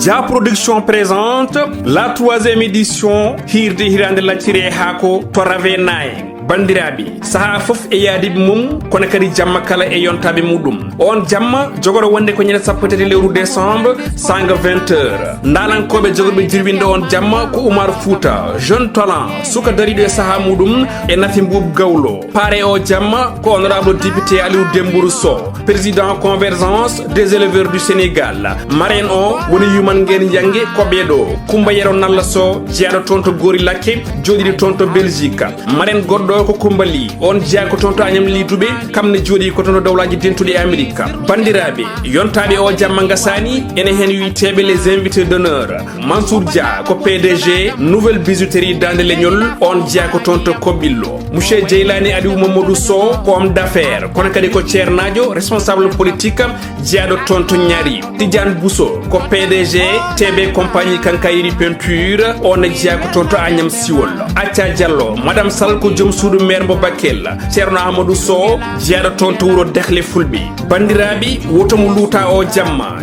Dia Production présente la 3e édition Hirde Hirande Laccire Hako to Ravenay. Bandirabi saha fof e yaadiɓe mum kono kadi jamma kala e yontaɓe muɗum on jamma jogoro wonde ko ñande sappo tati lewru décembre sanga 20h ndalankoɓe jogorɓe jirwinde on jamma ko Oumar Fouta jeune talent suka dariɗo e saha muɗum e Nafi Mboup Gawlo paare o jamma ko honorable député Aliou Dembourou Sow président convergence des éleveurs du Sénégal marraine o woni Yuman Nguyen Jangue koɓeɗo Coumba Yero Nalla Sow jeyaɗo toon to Gori Lakke joɗiɗo toon to Belgique marraine goɗɗo ko Kumbali on jeya ko toon to Agnam Lidouɓe kamne jooɗi ko toon to dawlaji dentuɗe e Amérique bandiraɓe yontaɓe o jamma gasani ene hen witeɓe les invités d'honneur Mansour Dia ko PDG nouvelle bijouterie Dande Leñol on jeya ko toon to Kobbillo monsieur Djeylani Aliou Mamadou Sow ko homme d'affaires kono kadi ko ceernajo responsable politique jeyaɗo toon to Ñaari Tidiane Bousso ko PDG TB compagnie Kankayri peinture on jeya ko toon to Agnam Siwol Acca Diallo madame Sall ko joom suudu maire mo Bakel Ceerno Amadou Sow jeyaɗo toon to wuro Dekhle Fulɓe bandiraɓe wotomo luuta o jamma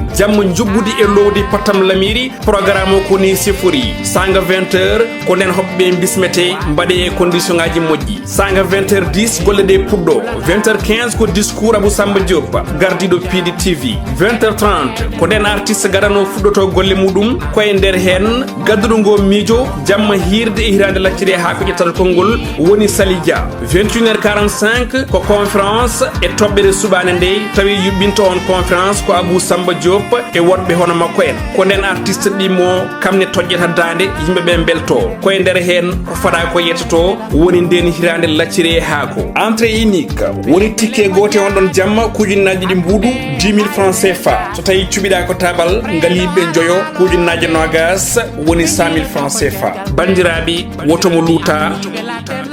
joggude e lowdi Patam Lamiri programme o koni sifori sanga 20h ko nden hoɓɓe bismete mbaɗe e condition ngaji moƴƴi sanga 20h10 golle ɗe puɗɗo 20h15 ko discours Abou Samba Diop gardiɗo Pidi TV 20h30 ko nden artiste gadano fuɗɗoto golle muɗum koye nder hen gadduɗo ngo miijo jamma hirde e hirande laccire ha ko ƴettata konngol woni Salidia 21h45 ko conférence e toɓɓere subane nde tawi yuɓɓinto on conférence ko Abou Samba Diop e woɗɓe hono makko en ko nden artiste ɗimo kamne toƴƴata dande yimɓeɓe belto koye nder hen ko faɗa ko yettoto woni nden hirande laccire haako entrée unique woni ticket gote on ɗon jamma kujunnaji ɗi mbuuɗu 10 000 francs CFA so tawi cuɓiɗa ko tabal ngaliɓe joyo kujunnaji nogas woni 100 000 francs CFA bandiraɓe wotomo luuta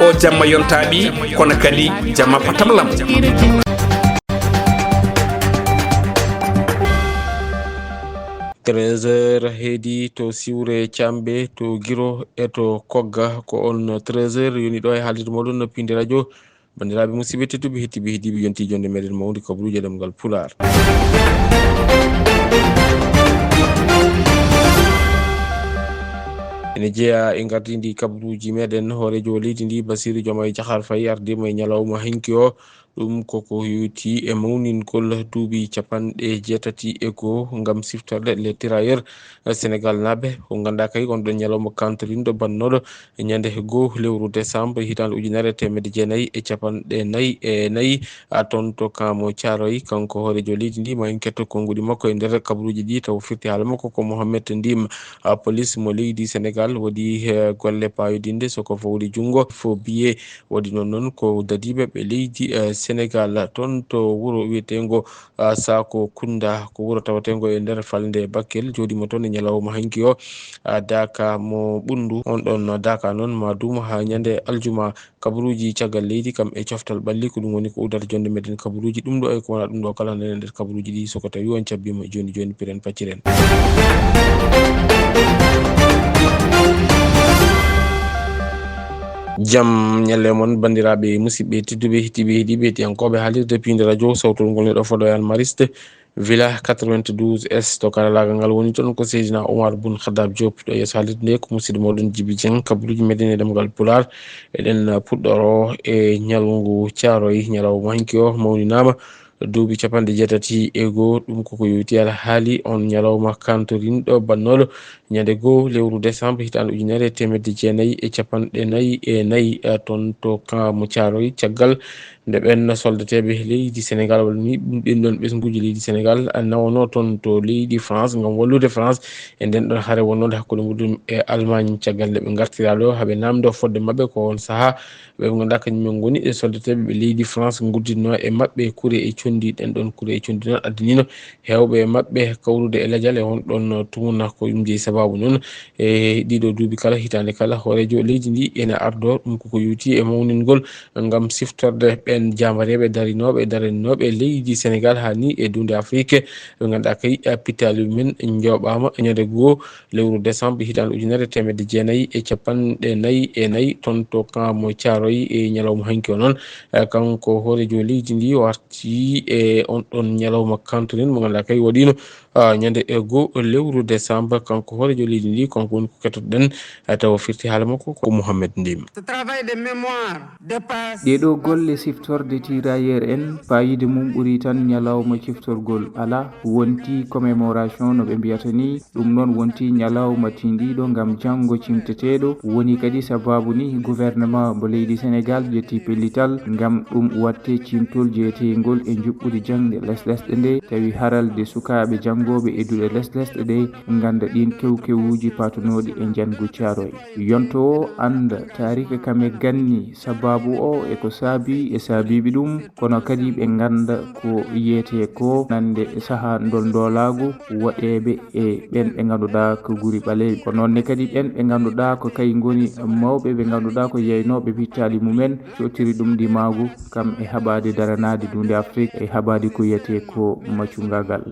o jamma yontaɓi kono kadi jamma Patam Lam 13h heedi to Siwre Thiambe to Guiro e to Kogga ko on 13h yoni ɗo e haalirde moɗon no Pinde radio bandiraɓe musidɓe tedduɓe hettiɓe heediɓe yonti jonde meɗen mawdi kabaruji ɗemgal Pular ene jeeya e gardidi kabaruji meɗen hoorejo leydi ndi Bassirou Diomaye Diakhar Faye ardima e ñalawma hanki o ɗum koko yewti e mawningol duuɓi 80 ngam siftorde les tirailleurs Sénégal naɓe ko ganduɗa kay on ɗon ñalawma kantorindo bannoɗo ñande go lewru décembre hitande 1994 toon to Kamo Thiaroye kanko hoorejo leydi ndi ma en ketto konngudi makko e nder kabaruji ɗi taw firti haala makko ko Mohamed Ndim police mo leydi Sénégal waɗi golle payodinde soko fawri jungo fo biye waɗi noon ko dadiɓe ɓe leydi Sénégal toon to wuro wiyetengo Sako Kunda ko wuro tawatengo e nder falde Bakel joɗima toon e ñalawma hanki o daka mo ɓundu on ɗon daka noon ma duma ha ñande aljuma kabaruji caggal leydi kam e coftal ɓalli ko ɗum woni ko udata jonde meɗen kabaruji ɗum ɗo e ko wona ɗum ɗo kala nden nder kabaruji ɗi soko tawi on cabbima joni piren pacciren jam ñalle mon bandiraɓe musidɓe tedduɓe hettiɓe heeɗiɓe tiyankoɓe haalirde Pinde radio sawtol ngol neɗo foɗo yan mariste villa 92 S to karalagal ngal woni toon ko Seydina Oumar Boun Khaddab Diop ɗo yeeso haalirde nde ko musidɗo moɗon Djiby Dieng kabaruji meɗen e ɗemgal Pular eɗen puɗɗoro e ñalngu Thiaroye ñalawma hanki o mawninama duuɓi 81 ɗum koko yewti ala haali on ñalawma kantorinɗo bannoɗo ñande go lewru décembre hitande 1994 toon to Kamo Thiaroye caggal nde ɓen soldateɓe leydi Sénégal walla ni ɗin ɗon ɓesguji leydi Sénégal nawno toon to leydi France ngam wallude France e nden ɗon haare wonnode hakkude muɗum e Allemagne caggal nde ɓe gartira ɗo haaɓe namdo fodde mabɓe ko on saaha ɓe ganduɗa kañumen goni e soldateɓe ɓe leydi France gudditno e mabɓe kuure e condi ɗen ɗon kuure e condi noon addinino hewɓe mabɓe kawrude e ladial e on ɗon tumuna ko ɗum jeeyi sababu noon e ɗiɗo duuɓi kala hitande kala hoorejo leydi ndi ene ardo ɗum koko yewti e mawningol ngam siftorde ɓen jamareɓe darinoɓe leydi Sénégal ha ni e dunde Afrique ɓe ganduɗa kay pitali men joɓama ñande go lewru décembre hitande 1994 toon to Kamo Thiaroye e ñalawma hanki o noon kanko hoorejo leydi ndi warti jogordi e on ɗon ñalawma kantunen mo ganduɗa kay waɗino ñande go lewru décembre kanko hoorejo leydi ndi kanko woni ko kettoɗen tawa firti haala makko ko Mouhamed Ndim. ɗeɗo golle siftorde tirailleur en fayide mum ɓuuri tan ñalawma ciftorgol ala wonti commémoration no ɓe mbiyata ni ɗum noon wonti ñalawma tindiɗo gam janggo cimteteɗo woni kadi sababu ni gouvernement mo leydi Sénégal ƴetti pellital gam ɗum watte cimtol jeetegol e juɓɓude jangde leslesɗe nde tawi haralde sukaɓe jangoɓe eduɗe leslesɗe ɗe ganda ɗin kewkewuji patunoɗi e jangu Thiaroye yonto o anda tarika kame ganni sababu o e ko saabi e saabiɓe ɗum kono kadi ɓe ganda ko yiyete ko nande saaha ndolagu waɗeɓe e ɓen ɓe ganduɗa ko guuri ɓaleɓe ko nonne kadi ɓen ɓe ganduɗa ko kay goni mawɓe ɓe ganduɗa ko yeynoɓe pittali mumen cottiri ɗum ndimagu kam e haɓade daranade dunde Afrique e haɓade ko yiyete ko maccugagal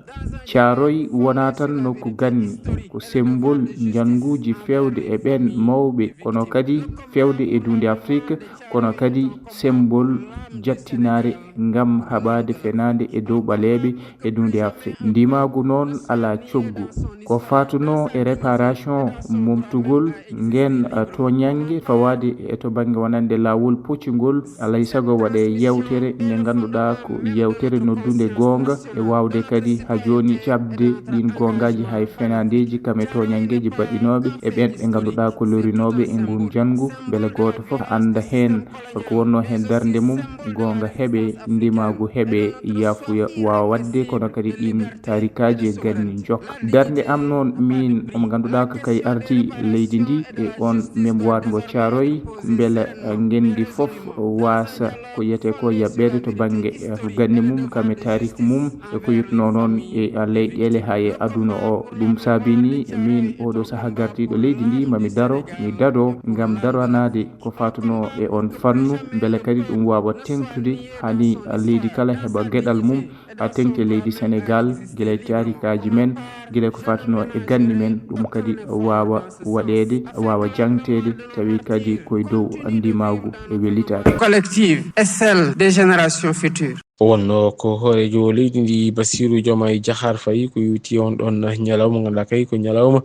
Thiaroye wona tan nokku ganni ko symbole janguji fewde e ɓen mawɓe kono kadi fewde e dunde Afrique kono kadi symbole jattinare ngam haɓade fenade e dow ɓaleɓe e dunde Afrique ndimagu noon ala coggu ko fatuno e réparation momtugol ngen toñangue fawade e to banggue wonande lawol poccugol alay saago waɗe yewtere nde ganduɗa ko yewtere noddude gonga e wawde kadi ha joni jabde ɗin gongaji hay fenadeji kame toñangueji baɗinoɓe e ɓen ɓe ganduɗa ko lorinoɓe e ngun jangu beele goto foof anda hen ko wonno hen darde mum gonga heeɓe ndimagu heeɓe yafuya wawa wadde kono kadi ɗin tarikaji e ganni jokka darde am noon min omo ganduɗa ko kay arti leydi ndi e on mémoire mo Thiaroye beele gendi foof wasa ko yiyete ko yaɓɓede to banggue ganni mum kame tarika mum e ko yitno noon e leyɗele ha e aduna o ɗum saabini min oɗo saaha gardiɗo leydi ndi mami daro mi dado gam daranade ko fatuno e on fannu beele kadi ɗum wawa tengtude hani leydi kala heeɓa gueɗal mum ha tengte leydi Sénégal guila tarikaji men guila ko fatuno e ganni men ɗum kadi wawa waɗede wawa jangtede tawi kadi koye dow ndimagu e wellitade collective est celle des générations futures. wonno ko hoorejo leydi ndi Bassirou Diomaye Diakhar Faye ko yuti on ɗon ñalawma ganduɗa kay ko ñalawma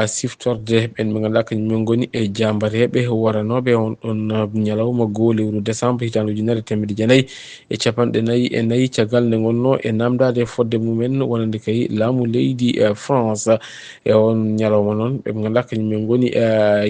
siftorde ɓen ɓe ganduɗa kañumen goni e jambateɓe waranoɓe on ɗon ñalawma go lewru décembre hitande ujunere temedde jeenayyi e capanɗe nayyi e nayyi caggal nde gonno e namdade fodde mumen wonande kay laamu leydi France e on ñalawma noon ɓe ganduɗa kañumen goni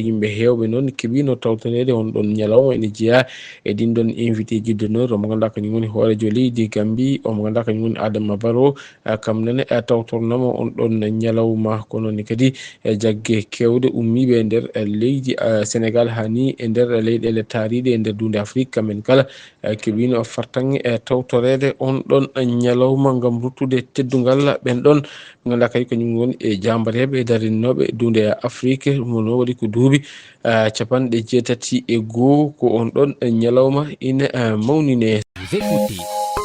yimɓe hewɓe noon keeɓino tawtonede on ɗon ñalawma ene jeeya e ɗin ɗon invité ji d'honneur omo ganduɗa kañum woni hoorejo leydi Gambie omo ganduɗa kañum woni Adama Barrow kam nene tawtornoma on ɗon ñalawma ko noon kadi jagge kewde ummiɓe e nder leydi Sénégal hani e nder leyɗele taariɗe e nder dunde Afrique kamen kala keeɓino fartange tawtorede on ɗon ñalawma gam ruttude teddugal ɓen ɗon ganduɗa kay kañum woni e jambateɓe e darinoɓe dunde Afrique mono waɗi ko duuɓi capanɗe jeetati e goho ko on ɗon ñalawma ina mawnine.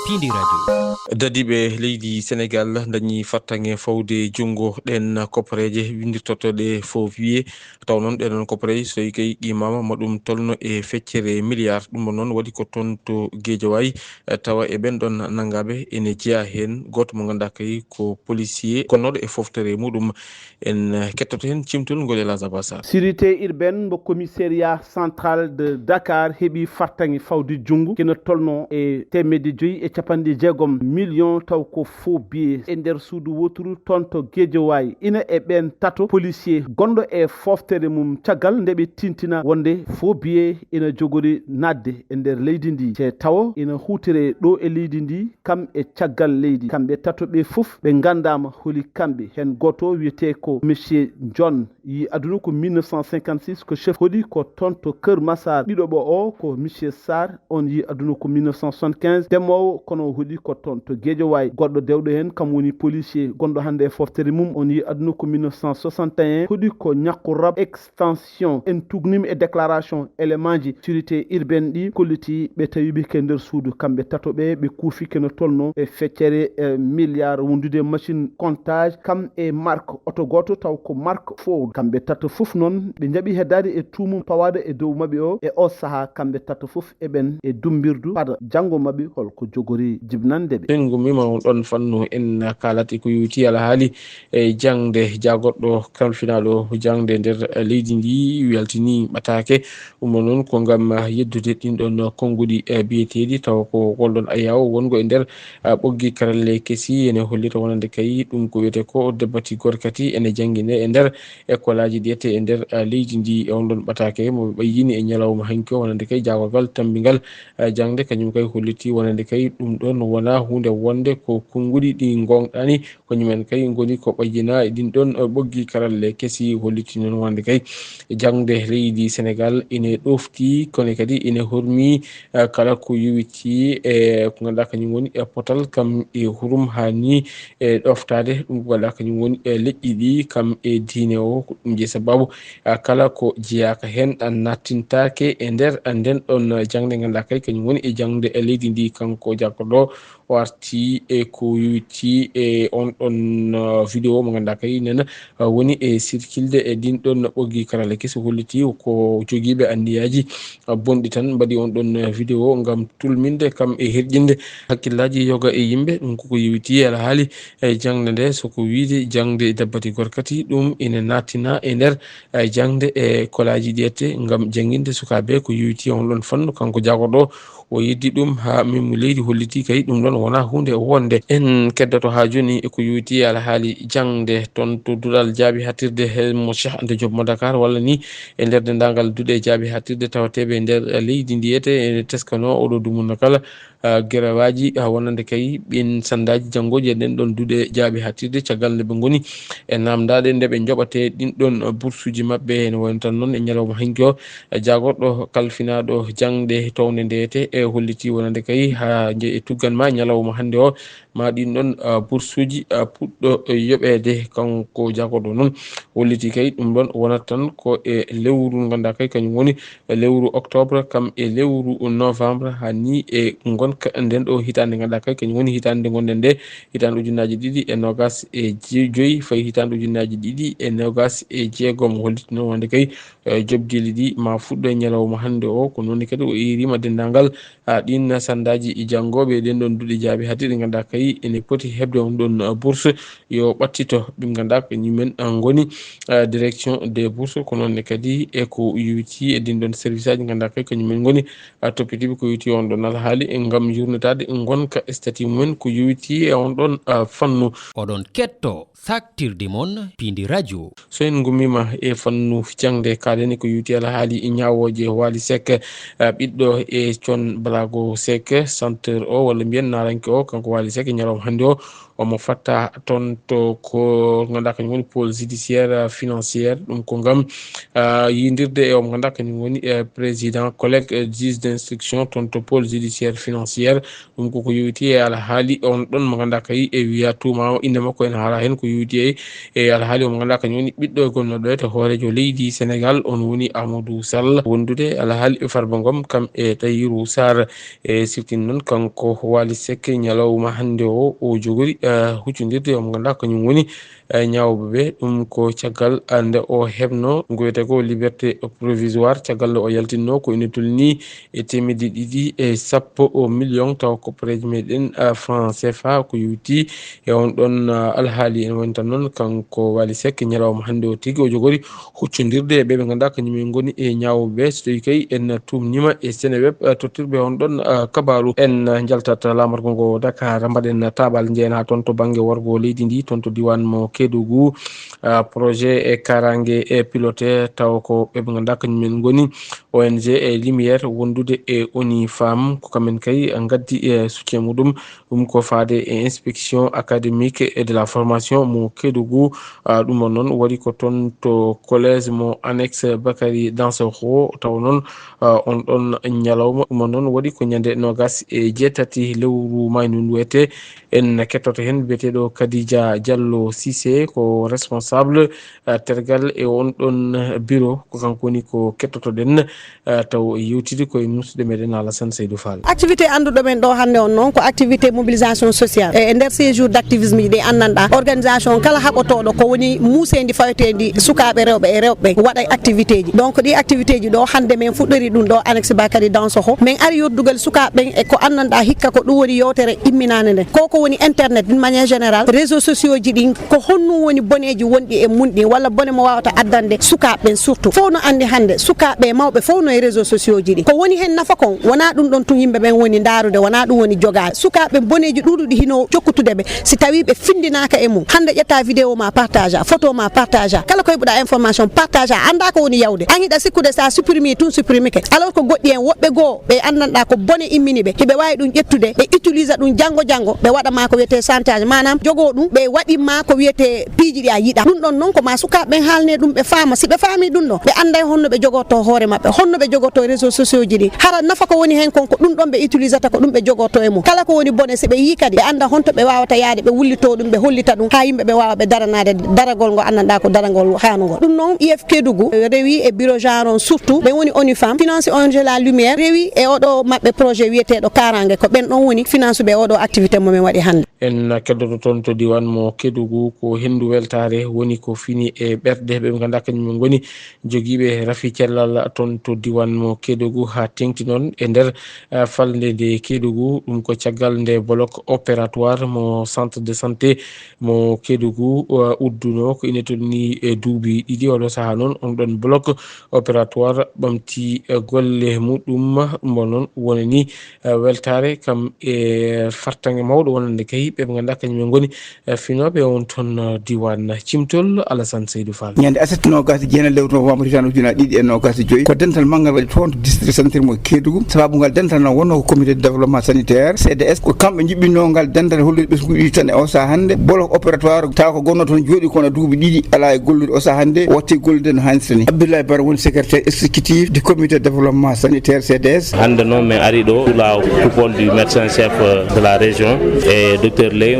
Pindi radio dadiɓe leydi Sénégal dañi fattange fawde jungo ɗen koppareje windirtotoɗe faux wiye taw noon ɗeɗon koppareje so kay qimama maɗum tolno e feccere milliard ɗum noon waɗi ko toon to Guédiawaye tawa e ɓen ɗon nangaɓe ene jeeya hen goto mo ganduɗa kay ko policier konnoɗo e foftere muɗum en kettoto hen cimtol ngol Elhadji Abbas Sall. Sûreté urbaine mo commissariat central de Dakar heeɓi fartange fawde jungo kene tolno e temedde joyyi e capanɗe jeegom million taw ko faux billet e nder suudu woturu toon to Guédiawaye ina e ɓen tato policier gonɗo e foftere mum caggal nde ɓe tintina wonde faux billet ina jogori nadde e nder leydi ndi te tawa ina hutire ɗo e leydi ndi kam e caggal leydi kamɓe tato ɓe fof ɓe gandama holi kamɓe hen goto wiyete ko monsieur John yi aduna ko 1956 ko chef hoɗi ko toon to Keur Massar ɗiɗoɓo o ko monsieur Sarr on yi aduna ko 1975 ndemowo kono hoɗi ko toon to Guédiawaye goɗɗo dewɗo hen kam woni policier gonɗo hande e foftere mum on yi aduna ko 1961 hoɗi ko ñakku rab extension en tugnimi e déclaration élément ji sûreté urbaine ɗi kolliti ɓe tawiɓe ke nder suudu kamɓe tato ɓe kuufi kene tolno e feccere milliard wondude machine comptage kam e marque auto goto taw ko marque ford kamɓe tato fof noon ɓe jaaɓi heddade e tuumum pawade e dow mabɓe o e o saaha kamɓe tato fof eɓen e dumbirdu pada janggo mabɓe holko jogo dogori jibnande ɓe. En gummima on ɗon fannu en kalati ko yuti alhaali e jangde jagorɗo kalfinal o jangde nder leydi ndi weltini ɓatake ɗum noon ko ngam yeddude ɗin ɗon konngudi biyeteɗi taw ko golɗon ayaw wongo e nder ɓoggi karalle kesi ene hollita wonande kay ɗum ko wiyete ko debbati gorkati ene jangguine e nder école aji ɗi ete e nder leydi ndi e on ɗon ɓatake mo ɓayyini e ñalawma hanki o wonande kay jagogal tambingal jangde kañum kay holliti wonande kay ɗum ɗon wona hunde wonde ko konngudi ɗi gonɗani kañumen kay goni ko ɓayyina e ɗin ɗon ɓoggi karalle kesi holliti noon wonande kay jangde leydi Sénégal ine ɗofti kono kadi ine hormi kala ko yowiti e ko ganduɗa kañum woni e potal kam e hurum hani e ɗoftade ɗum ko ganduɗa kañum woni e leƴƴi ɗi kam e diine o ko ɗum je sababu kala ko jeyaka hen nattintake e nder nden ɗon jangde ganduɗa kay kañum woni e jangde e leydi ndi kanko jaggoɗo warti e ko yowiti e on ɗon vidéo mo ganduɗa kay nena woni e circulde e ɗin ɗon ɓoggi karale kesi holliti ko joguiɓe anniyaji bonɗi tan mbaɗi on ɗon vidéo ngam tulminde kam e herƴinde hakkillaji yoga e yimɓe ɗum koko yewiti ala haali e jangde nde soko wiide jangde dabbati gorkati ɗum ene nattina e nder jangde e kolaji ɗiyette ngam janginde sukaɓe ko yewiti on ɗon fannu kanko jagoɗo o yeddi ɗum ha mimmu leydi holliti kay ɗum ɗon wona hunde wonde en keddoto ha joni eko yewiti ala haali jangde toon to duɗal jaabi hattirde mo Cheikh Anta Diop mo Dakar walla ni e nder dendagal duuɗe jaabi hattirde tawateɓe e nder leydi ndiyete ene teskano oɗo dumunna kala guerewaji wonande kay ɓin sandaji janggoji e nden ɗon duuɗe jaabi hattirde caggal nde ɓe goni e namdade nde ɓe joɓate ɗin ɗon boursuji mabɓe ene woni tan noon e ñalawma hanki o jagorɗo kalfinaɗo jangde towde ndeyete e holliti wonande kay ha je tugganma ñalawma hande o ma ɗin ɗon boursuji puɗɗo yoɓede kanko jagoɗo noon holliti kay ɗum ɗon wonata tan ko e lewru ganduɗa kay kañum woni lewru octobre kam e lewru novembre hani e gonka nden ɗo hitande ganduɗa kay kañum woni hitande gonɗen nde hitande ujunnaji ɗiɗi e nogas e joyyi fayi hitande ujunnaji ɗiɗi e nogas e jeegom holliti noon wonde kay jobdili ɗi ma fuɗɗo e ñalawma hande o ko noon kadi o irima dendagal ɗin sandaji janggoɓe ɗen ɗon duuɗe jaabi hattirɗe ganduɗa kay ene poti hebde on ɗon bourse yo ɓattito ɗum ganduɗa ko ñumen goni direction des bourses ko noon kadi e ko yewiti e ɗin ɗon service aji ganduɗa kay kañumen goni toppitiɓe ko yewiti on ɗon alhaali e gam yurnitade gonka statut mumen ko yewiti e on ɗon fannu. Oɗon ketto saktirde mon Pindi Radio. So en gummima e fannu jangde kaleni ko yewiti alhaali ñawoje Wally Seck ɓiɗɗo e Thione Ballago Seck chanteur o walla mbiyen naranke o kanko Wally Seck ñalawma hande o omo fatta toon to ko ganduɗa kañum woni pôle judiciaire financière ɗum ko gam yidirde e omo ganduɗa kañum woni président collègue juge d'instruction toon to pôle judiciaire financière ɗum koko yewiti e alhaali on ɗon mo ganduɗa kay e wiya tuma inde makko ene haala hen ko yewiti e alhaali omo ganduɗa kañum woni ɓiɗɗo e gonnoɗo to hoorejo leydi Sénégal on woni Amadou Sall wondude alhaali Farba Ngom kam e Tahirou Sarr e siftin noon kanko Wally Seck ñalawma hande o jogori huccodirde omo ganduɗa kañum woni ñawɓeɓe ɗum ko caggal nde o hebno ko wiyete ko liberté provisoire caggal o yaltinno ko ine tolni e temedde ɗiɗi e 10 million taw ko préji meɗen franc CFA ko yewti e on ɗon alhaali ene woni tan noon kanko Wally Seck ñalawma hande o tigui o jogori huccodirde ɓe ganduɗa kañumen goni e ñawɓeɓe so tawi kay en tumnima e Seneweb tottirɓe on ɗon kabaru en jaltat lamargo ngo Dakar mbaɗen tabal jeena toon to banggue wargo leydi ndi toon to diwan mo Kédougou projet e karangue e piloté taw ko ɓe ganduɗa kañumen goni ONG e lumière wondude e ONU Femme ko kamen kay gaddi e soutien muɗum ɗum ko faade e inspection académique et de la formation mo Kédougou ɗum noon waɗi ko toon to collège mo annexe Bakary Dansokho taw noon on ɗon ñalawma ɗum noon waɗi ko ñande nogas e jeetati lewru maydu ndu wiyete en kettoto hen biyeteɗo Khadija Diallo Cissé Cissé ko responsable tergal e on ɗon bureau ko kanko woni ko kettotoɗen taw yewtide koye musde meɗen Alassane Seydou Fall. Activité anduɗo men ɗo hannde on noon ko activité mobilisation sociale e nder séjour d' activisme ji ɗi anndanɗa organisation kala haɓotoɗo ko woni muusendi fawetendi sukaɓe rewɓe e rewɓe waɗa activité ji donc ɗi activité ji ɗo hannde min fuɗɗori ɗum ɗo annexe bakary dansoho min ari yoddugal sukaɓe e ko anndanɗa hikka ko ɗum woni yewtere imminane nde ko woni internet d'une manière générale réseaux sociaux ji ɗin ko honno woni boneji wonɗi e munɗi walla bone mo wawata addande sukaɓe surtout fof no andi hannde sukaɓe mawɓe fof no e réseaux sociaux ji ɗi ko woni hen nafa kon wona ɗum ɗon tun yimɓe ɓen woni daarude wona ɗum woni jogade sukaɓe boneji ɗuɗuɗi hino jokkutudeɓe si tawi ɓe findinaka e mum hande ƴetta vidéo ma partage a photo ma partage a kala ko heɓuɗa information partage a anda ko woni yawde an hiɗa sikkude sa supprime tun supprime ke alors que goɗɗi en woɓɓe goo ɓe andanɗa ko bone immini ɓe hiɓe wawi ɗum ƴettude ɓe utilise ɗum janggo ɓe waɗama ko wiyete chantage manam jogo ɗum ɓe waɗima ko wiyete piiji ɗi a yiɗa ɗum ɗon noon ko ma sukaɓe haalne ɗum ɓe faama si ɓe faami ɗum ɗo ɓe anda honno ɓe jogoto hoore mabɓe honno ɓe jogoto réseaux sociaux ji ɗi hara nafa ko woni hen kon ko ɗum ɗon ɓe utilisata ko ɗum ɓe jogoto e mum kala ko woni bone si ɓe yi kadi ɓe anda honto ɓe wawata yaade ɓe wullito ɗum ɓe hollita ɗum ha yimɓe ɓe wawa ɓe daranade daragol ngo anndanɗa ko daragol hanugol ɗum noon IF Kédougou rewi e bureau genre on surtout ɓe woni ONU Femme finance ONG La Lumière rewi e oɗo mabɓe projet wiyeteɗo karangue ko ɓen ɗon woni finance ɓe oɗo activité momin waɗi hannde en keddoto toon to diwan mo Kédougou ko hendu weltare woni ko fini e ɓerɗe ɓe ganduɗa kañumen goni joguiɓe rafi cellal toon to diwan mo Kédougou ha tengti noon e nder falde nde Kédougou ɗum ko caggal nde bloc opératoire mo centre de santé mo Kédougou udduno ko inetoni e duuɓi ɗiɗi oɗo saaha noon on ɗon bloc opératoire ɓamti golle muɗum mo noon wonani weltare kam e fartange mawɗo wonande kay ɓe ganduɗa kañumen goni finoɓe on toon diwan Cimtol Alassane Seydou Fall. ñande aset nogas jeenal lewru novembre hitan ujuna ɗiɗi e nogas e joyyi ko dental manggal waɗi toon to district sanitaire mo Kédougou sababugal dental noon wonno ko comité de développement sanitaire CDS ko kamɓe jiɓɓinogal dental hollude ɓesguji ɗiɗi tan e o saha hannde bloc opératoire taw ko gonno toon jooɗi kono duuɓi ɗiɗi ala e gollude o saha hannde watti gollude no hannirta ni Abdoulaye Bara woni secrétaire exécutif du comité de développement sanitaire CDS. hannde noon min ari ɗo sous la coupole du médecin chef de la région et docteur Ley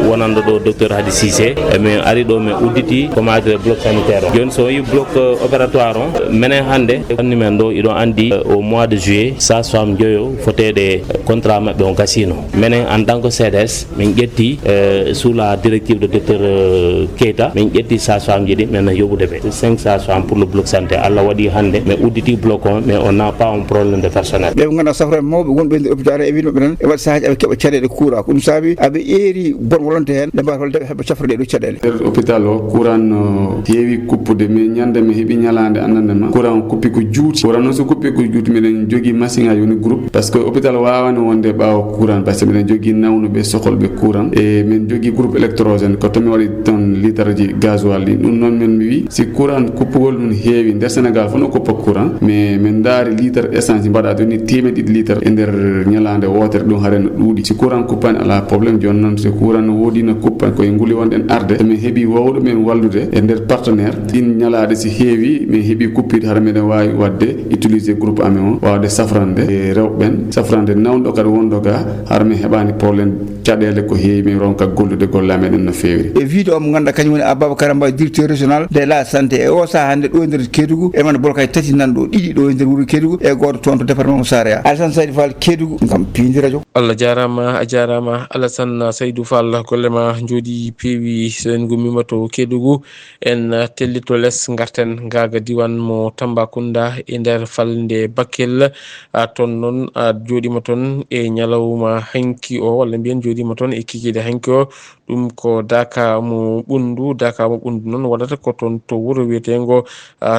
wonanɗo ɗo docteur Hadi Cissé min ari ɗo min udditi commandé bloc sanitaire o joni so wi bloc opératoire o minen hannde anni men ɗo iɗon andi au mois de juillet sage-femme joyo fotede contrat maɓɓe on gasino minen en tant que CDS min ƴetti sous la directive de docteur Keita min ƴetti sage-femme ji ɗi min yoɓude ɓe 5 sage-femme pour le bloc sanitaire Allah waɗi hannde min udditi bloc on mais on n'a pas un problème de personnel ɓe ganduɗa safran mawɓe wonɓe nder hôpital e wimaɓe tan e waɗi sahaji aɓe keeɓa caɗele courant ko ɗum saabi aɓe eri bon volonté hen ɓe mbawa holde heɓa cafrade ɗo caɗele nder hôpital o courant no heewi kuppude mais ñande mi heeɓi ñalande annandema courant kuppi ko juuti courant noon so kuppi ko juuti miɗen jogui machine aji woni groupe par ce que hôpital wawani wonde ɓawa courant par ce que miɗen jogui nawnuɓe sohluɓe courant e min jogui groupe électrogène ko to mi waɗi ton litre ji gasoil ɗi ɗum noon min mi wi si courant kuppugol ɗum heewi nder Sénégal fof no kuppa courant mais min daari litre essence mbaɗa doni temedɗiɗi litre e nder ñalande wotere ɗum haare no ɗuuɗi si courant kuppani ala probléme joni noon so courant no woodi no kuppa koye nguli wonɗen arde somin heeɓi wawɗo men wallude e nder partenaire ɗin ñalaɗe si heewi min heeɓi kuppide hara meɗen wawi wadde utilisé groupe amen o wawde safrande e rewɓeɓen safrande nawɗo kadi wonɗo ga hara min heɓani probléme caɗele ko heewi min ronka gollude golle ameɗen no fewri e wiide o mo ganduɗa kañum woni Ababacar Mbaye directeur régional de la santé e o saha hannde ɗo e nder Kédougou e man bolkay tati nan ɗo ɗiɗi ɗo e nder wuuro Kédougou e goto toon to département mo Saraya Alassane Seydou Fall Kédougou ngam Pindi radio. Allah jarama a jarama Alassane Seydou Fall gollema jooɗi peewi so en gummima to Kédougou en tellito less garten gaga diwan mo Tambacounda e nder falde Bakel toon noon jooɗima toon e ñalawma hanki o walla mbiyen jooɗima toon e kikide hanki o ɗum ko daka mo ɓundu noon waɗata ko toon to wuuro wiyetengo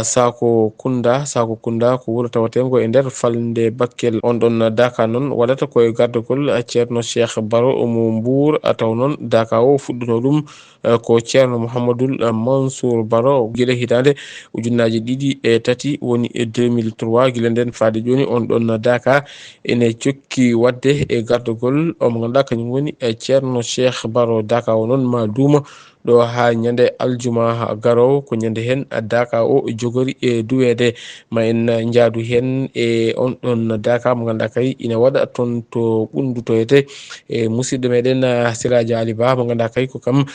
Sako Kunda ko wuuro tawatengo e nder falde Bakel on ɗon daka noon waɗata koye gardugol ceerno Cheikh Baro mo Mbour taw noon daka o fuɗɗuno ɗum ko ceerno Mouhamadoul Mansour Baro guila hitande ujunnaji ɗiɗi e tati woni 2003 guila nden faade joni on ɗon daka ene jokki wadde e gardugol o mo ganduɗa kañum woni ceerno Cheikh Baro daka o noon ma duuma ɗo ha ñande aljuma garowo ko ñande hen daka o jogori e duwede ma en jaadu hen e on ɗon daka mo ganduɗa kay ina waɗa toon to ɓundutoyete e musidɗo meɗen Siraji Ali Ba mo ganduɗa kay ko kam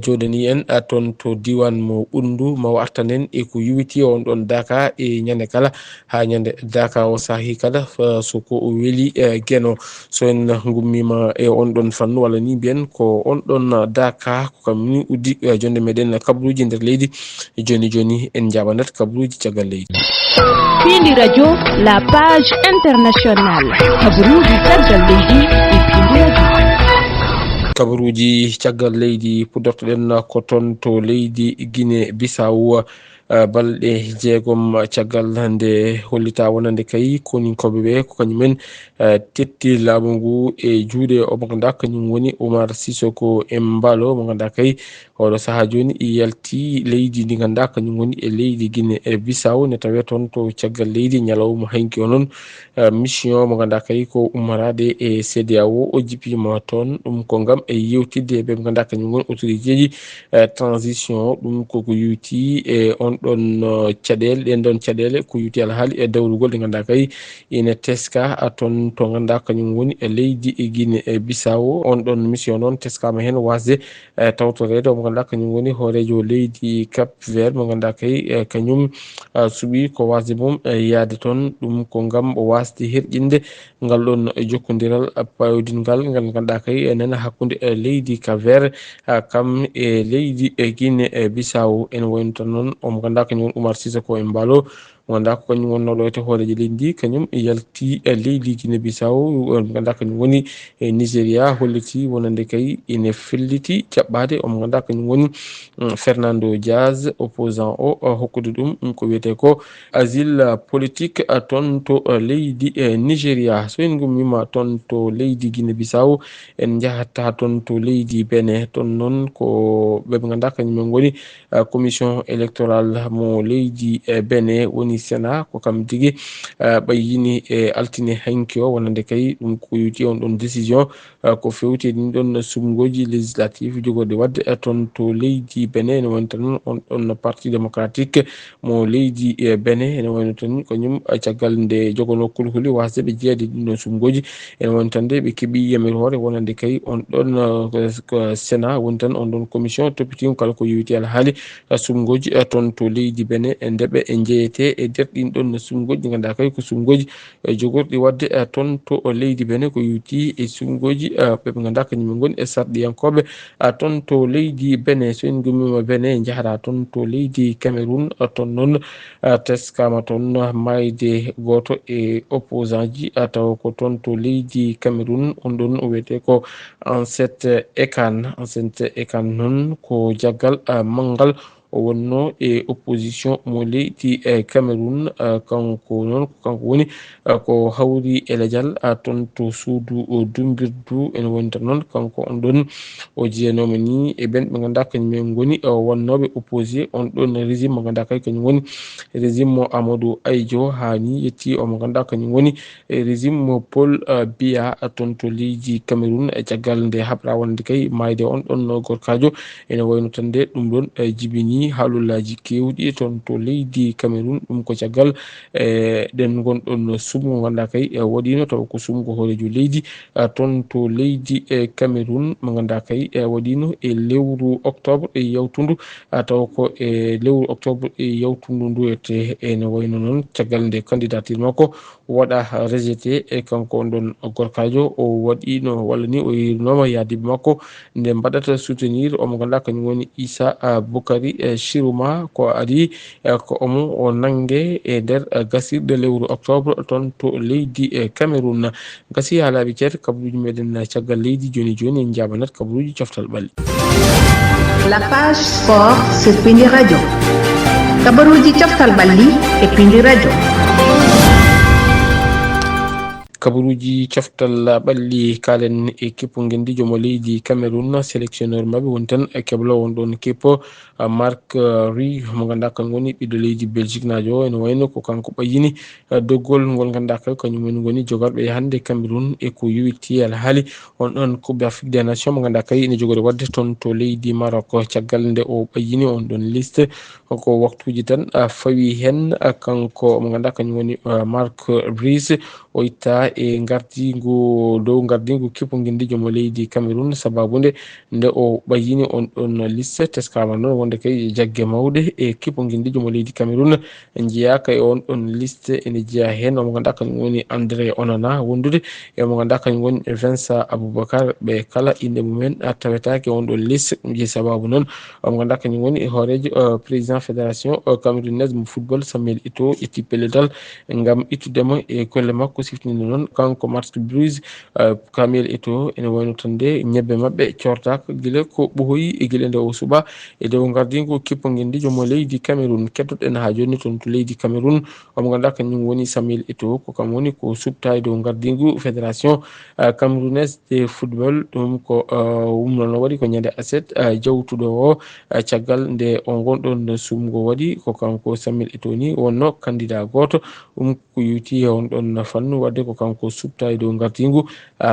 jodani en toon to diwan mo ɓundu ma wartanen e ko yuwiti on ɗon daka e ñande kala ha ñande daka o saahi kala soko o weeli gueno so en gummima e on ɗon fannu walla ni mbiyen ko on ɗon daka ko kam ni uddi jonde meɗen kabruji nder leydi joni en jaɓanat kabruji caggal leydi. Pindi Radio, la page internationale. Kabruji caggal leydi e Pindi Radio. Kabruji caggal leydi puddortoɗen ko toon to leydi Guinée Bissau balɗe 6 caggal nde hollita wonande kay koninkoɓe ɓe ko kañumen tetti laamu ngu e juuɗe o mo ganduɗa kañum woni Oumar Sissoko Embalo mo ganduɗa kay oɗo saaha joni yalti leydi ndi ganduɗa kañum woni e leydi Guinée Bissau ne tawe toon to caggal leydi ñalawma hanki o noon mission mo ganduɗa kay ko ummarade e CEDEAO o jippima toon ɗum ko gam e yewtidde ɓe mo ganduɗa kañum woni autorité ji transition ɗum koko yuti e on ɗon caɗele ɗen ɗon caɗele ko yuti alhaali e dawrugol ɗe ganduɗa kay ina teska toon to ganduɗa kañum woni e leydi e Guinée Bissau on ɗon mission noon teskama hen wasde tawtorede mo ganduɗa kañum woni hoorejo leydi Cap Vert mo ganduɗa kay kañum suuɓi ko wasde mum yaade toon ɗum ko gam wasde herƴinde ngal ɗon jokkodiral pawdingal ngal ganduɗa kay nana hakkude leydi Cap Vert kam e leydi e Guinée Bissau en wayno tan noon omo ganduɗa kañum woni Oumar Sissoko Embalo mo ganduɗa ko kañum wonnoɗo ete hoorejo leydi ndi kañum yalti leydi Guinée Bissau mo ganduɗa kañum woni e Nigéria holliti wonande kay ine felliti jaɓɓade omo ganduɗa kañum woni Fernando Diaz opposant o hokkude ɗum ko wiyete ko asile politique toon to leydi Nigéria so en gummima toon to leydi Guinée Bissau en jahata toon to leydi Benin toon noon ko ɓe ganduɗa kañumen goni commission électorale mo leydi Benin woni Sénat ko kam tigui ɓayyini e altine hanki o wonande kay ɗum ko yuti on ɗon décision ko fewti ɗin ɗon sumgoji législative jogorde wadde toon to leydi Benin ene woni tan on ɗon parti démocratique mo leydi Benin ene woni tan kañum caggal nde jogono kulhuli wasde ɓe jeeyade ɗin ɗon sumgoji ene woni tan de ɓe keeɓi yamirore wonande kay on ɗon Sénat woni tan on ɗon commission toppitimo kala ko yewiti alhaali sumgoji toon to leydi Benin e ndeɓe e jeeyete e nder ɗin ɗon sumgoji ɗi ganduɗa kay ko sumgoji jogorɗi wadde toon to leydi Benin ko yewti e sumgoji ɓe ganduɗa kañumen goni e sarɗiyankoɓe toon to leydi Benin so en gummima Benin jahata toon to leydi Cameroun toon noon teskama toon mayde goto e opposant ji taw ko toon to leydi Cameroun on ɗon o wiyete ko Ansette Ekan noon ko jaggal manggal o wonno e opposition mo leydi Cameroun kanko noon kanko woni ko hawri e lejal toon to suudu dumbirdu ene woni tan noon kanko on ɗon o jeenoma ni e ɓen ɓe ganduɗa kañumen goni wonnoɓe opposé on ɗon régime mo ganduɗa kay kañum woni régime mo Amadou Ahidjo hani yetti omo ganduɗa kañum woni régime mo Paul Biya toon to leydi Cameroun e caggal nde haɓra wonde kay mayde on ɗon gorkajo ene wayno tan de ɗum ɗon jibini haalullaji kewɗi toon to leydi Cameroun ɗum ko caggal ɗen gonɗon sumgo ganduɗa kay waɗino taw ko sumgo hoorejo leydi toon to leydi Cameroun mo ganduɗa kay waɗino e lewru octobre e yawtundu taw ko e lewru octobre e yawtundu ndu ete ene wayno noon caggal nde candidature makko waɗa rejeté e kanko on ɗon gorkajo o waɗino walla ni o yirinoma yaadiɓe makko nde mbaɗata soutenir omo ganduɗa kañum woni Issa Boukary Chiruma ko adi ko omo o nangue e nder gasirɗe lewru octobre toon to leydi Cameroun gasi ha laaɓi ceer kabaruji meɗen caggal leydi joni en jabanat kabaruji coftal ɓalli. La page sport sur Pindi Radio. Kabaruji coftal ɓalli e Pindi Radio. kabaruji coftal ɓalli kalen équipe gendijo mo leydi Cameroun sélectionneur mabɓe woni tan keblo won ɗon équipe Marc Ri mo ganduɗa kan woni ɓiɗɗo leydi Belgique najo ene wayno ko kanko ɓayini doggol ngol ganduɗa kal kañum en goni jogorɓe hande Cameroun e ko yuwitti alhaali on ɗon coupe d'Afrique des nations mo ganduɗa kay ene jogori wadde toon to leydi Maroc caggal nde o ɓayini on ɗon liste ko waktuji tan fawi hen kanko mo ganduɗa kañum woni Marc Brice o itta e gardingu dow gardingu kippo guindijo mo leydi Cameroun sababude nde o ɓayini on ɗon liste teskama noon wonde kay jagge mawde e kippo guindijo mo leydi Cameroun jeyaka e on ɗon liste ene jeeya hen omo ganduɗa kañum woni André Onana wondude e mo ganduɗa kañum woni Vincent Aboubacar ɓe kala inde mumen tawetake on ɗon liste je sababu noon omo ganduɗa kañum woni horejo président fédération camerounaise mo football Samuel Eto'o ƴetti pellital ngam ittudemo e golle makko siftinde noon kanko Marc Brice Samuel Eto'o ene wayno tan de ñebbe mabɓe cortaka guila ko ɓooyi e guila nde o suuɓa e dow gardingo kippo guindijo mo leydi Cameroun kettoɗen ha joni toon to leydi Cameroun omo ganduɗa kañum woni Samuel Eto'o ko kam woni ko subta e dow gardingu fédération camerounaise de football ɗum ko wumnono waɗi ko ñande aset jawtuɗo o caggal nde o gonɗon sumgo waɗi ko kanko Samuel Eto'o ni wonno candidat goto ko yuti e on ɗon fannu wadde ko kanko subta e dow gardingu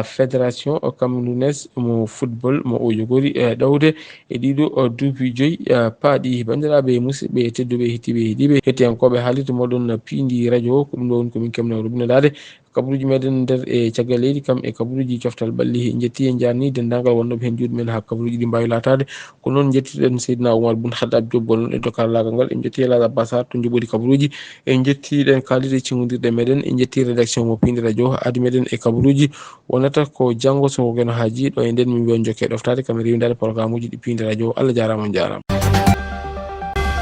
fédération camerounaise mo football mo o jogori ɗawde e ɗiɗo duuɓi 5 paaɗi bandiraɓe musidɓe tedduɓe hettiɓe heeɗiɓe hettiyankoɓe haalirde moɗon Pindi radio ko ɗum ɗo woni komin kemna rubinadade kabaruji meɗen nder e caggal leydi kam e kabaruji coftal balli jetti en jarni dendagal wonnoɓe hen juuɗe men ha kabaruji ɗi mbawi latade ko noon jettiɗen Seydina Oumar Boun Khaddab Diop gonɗon e dokkarlagal ngal en jetti Elhadj Abbas Sarr to jogori kabaruji en jettiɗen kalirde cimmodirɗe meɗen en jetti rédaction mo Pindi radio adi meɗen e kabaruji wonata ko janggo so geno haaji ɗo e nden min wiyon jokke ɗoftade kam rewidade programme uji ɗi Pindi radio Allah jarama on jarama.